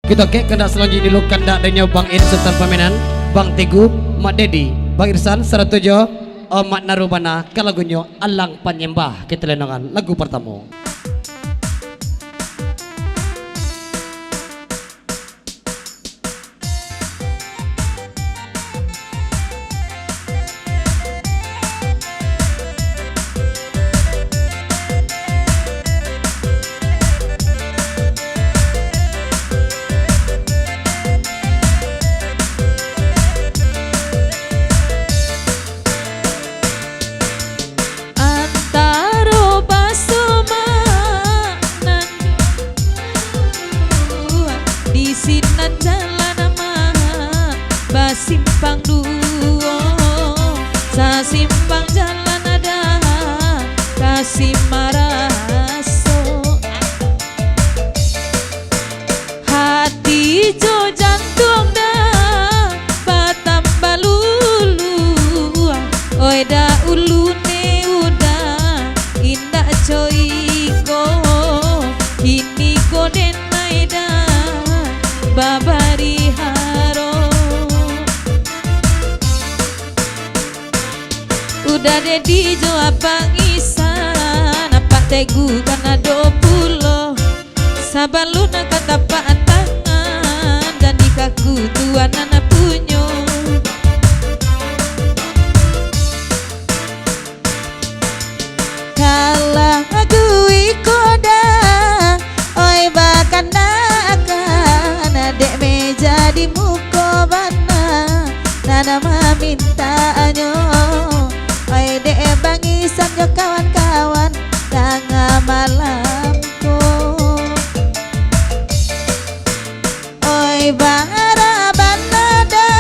Kita ke kena selanjutnya dulu kanda adanya Bang In serta paminan Bang Teguh, Mak Dedi, Bang Irsan, Saratujo, Mak Narubana, ke lagunya Alang Penyembah. Kita lenongan lagu pertama. Simpang duo, sa simpang jalan ada kasih maraso. Hati jo jantung dah batam balulu, oi da ulune udah indah coiko, kini koden naida babari haro. Udah dedi jo pangisan apa tegu karena 20 sabaluna kata tangan dan nikaku tuan anak punyo kalah aku ikoda oi bahkan akan adek meja di muka bana nana mamintanya oi dek bangisan yo kawan-kawan tengah malamku oi baraban nada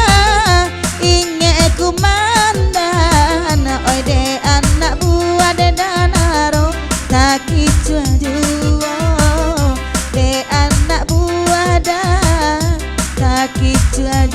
inge kumandan oi dek anak buah de danaro sakit jual dek anak buah dah sakit jual.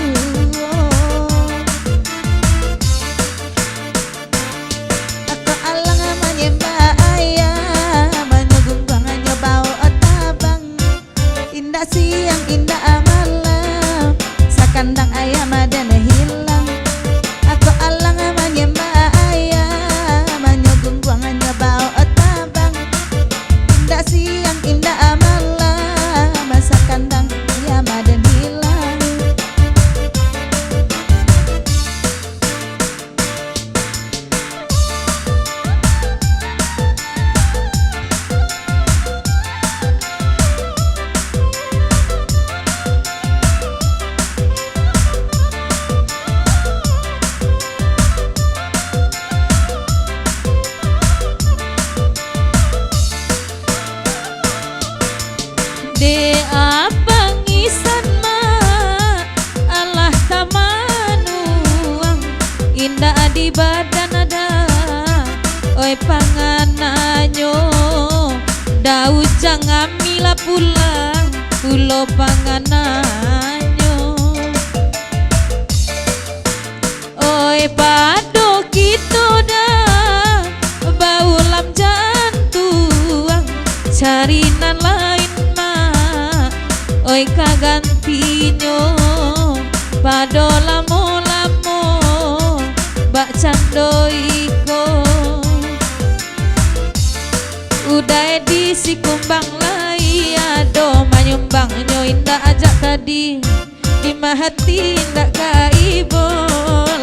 Siang indah malam sakandang ayam ada hilang aku alang menyembah ayam menyogong buangannya bau otabang indah siang indah malam sakandang ayam ada hilang. De pangisan ma Allah tamanuang indah di badan ada oi pangananyo daud jangan mila pulang pulo pangananyo oi pado kita dah baulam jantuang carinan lain oi kagantinyo pado lamo-lamo bak candoiko udah di si kumbang lai ado manyumbang nyo indah ajak tadi di mahati indah kaibo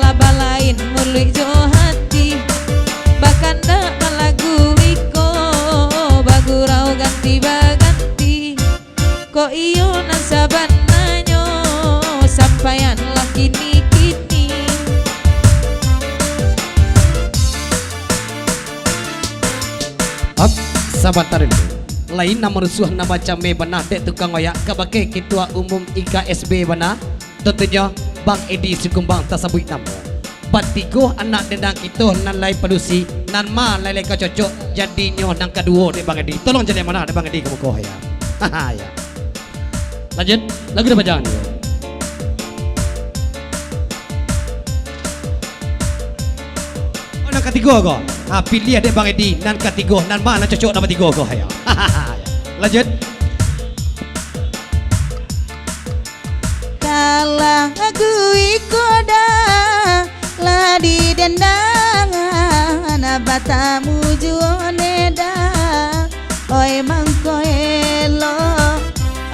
laba lain mulik jo hati bahkan dak lagu iko bagurau ganti baganti kok iyo nang sabananyo sampaianlah kini-kini Up, sahabat tarin lain nama rusuh nama cambe bana dek tukang oyak kabake ketua umum IKSB bana tentunya Bang Edi Sukumbang tasabui namo batigo anak dendang kita nan lai padusi nan ma lai ka cocok jadinya nang kedua dek Bang Edi tolong jadi mana dek Bang Edi kamu koh ya haha ya. Lanjut, lagu dapat jangan dulu. Oh, nang ketiga kok. Pilih adek Bang Edi, nan ketiga, nan mana cocok dapat tiga kok ya. Lanjut. kui koda ladi dendangan batamu juoneda oi mangko elo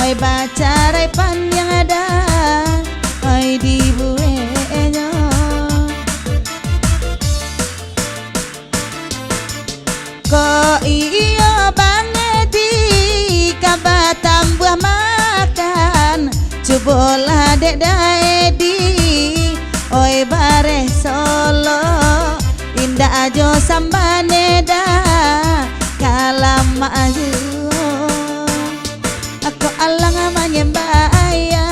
oi bacarai panjang ada oi di buenyo ko iyo bangedi kabatam buah makan cubola dek daedi oi bare solo indah ajo sambaneda kalama ayu aku alang manyembaya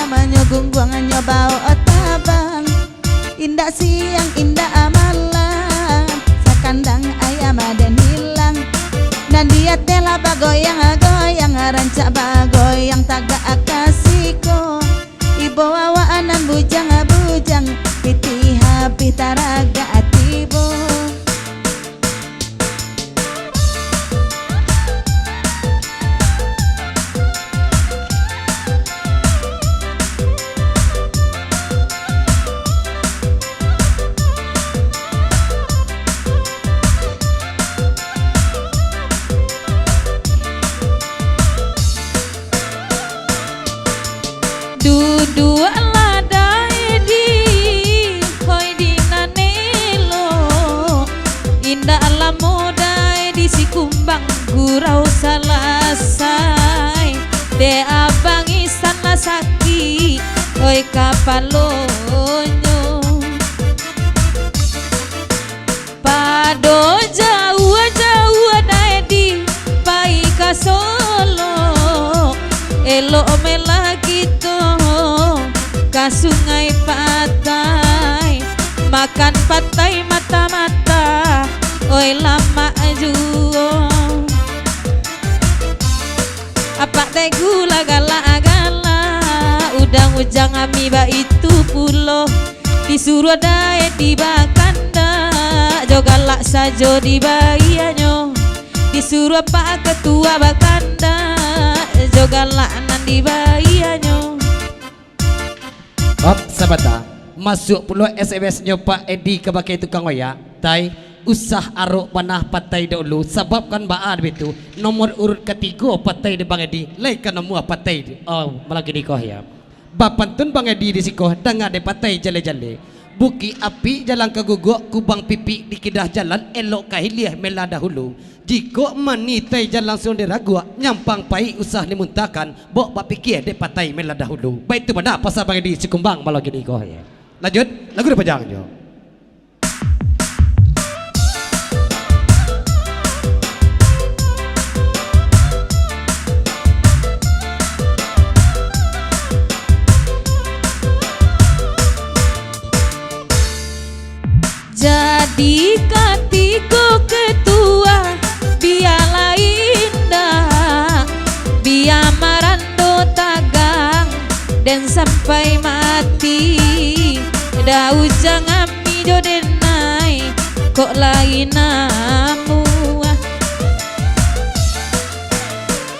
manyogungguang nyobao otabang indah siang indah malam sakandang ayam dan hilang dan dia tela bagoyang goyang rancak bagoyang tagak akasiko ibu awaanan bujang bujang piti hapi taraga atibo dua ladai di hoi di nanelo indah alam modai di si kumbang gurau salasai de abang isan lasaki hoi kapalonyo pado jauh dai di pai ka solo elo mela gitu ka sungai patai makan patai mata-mata oi lama juo apa teh gula gala-gala udang ujang amiba itu pulo disuruh dae di bakanda jogalak sajo di bayanyo disuruh pak ketua bakanda jogalak nan di bayanyo. Op sabata masuk pulau SMS nya Pak Edi ke bakai tukang waya tai usah aruk panah patai dahulu sebab kan baad betu nomor urut ketiga patai di Bang Edi laikan nomor patai oh malah gini kau ya bapantun Bang Edi di sikoh dengar de patai jale-jale buki api jalan ke guguk kubang pipi di kidah jalan elok kahiliah mela dahulu jika manitai jalan langsung diragua nyampang pai usah dimuntakan bok bak pikir de patai mela dahulu baik tu pada pasal Bang Edi sikumbang malah gini kau ya lanjut lagu de pajang jo. Jadi katiku ketua biala indah biar marando tagang dan sampai mati dah ujang ami jodenai kok lain namu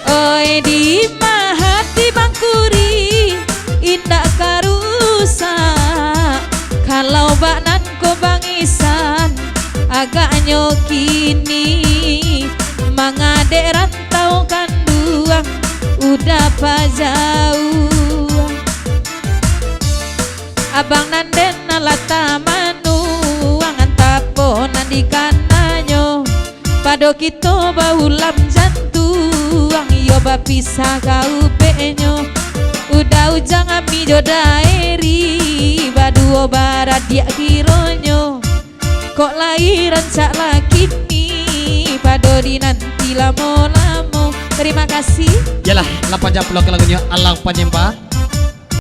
oi di mahati bangkuri indah karusa kalau baknan ko bangisan agak nyokini mangade rantau kanduang udah pa jauh abang nanden nalata manuang antapo nandi kananyo pado kito baulam jantuang yo bapisa kau penyo udah ujang ami jodaeri baduo barat dia kironyo kok lahiran cak laki nih pado di nanti lamo-lamo terima kasih yalah 80 ke lagunya Alang Panyempa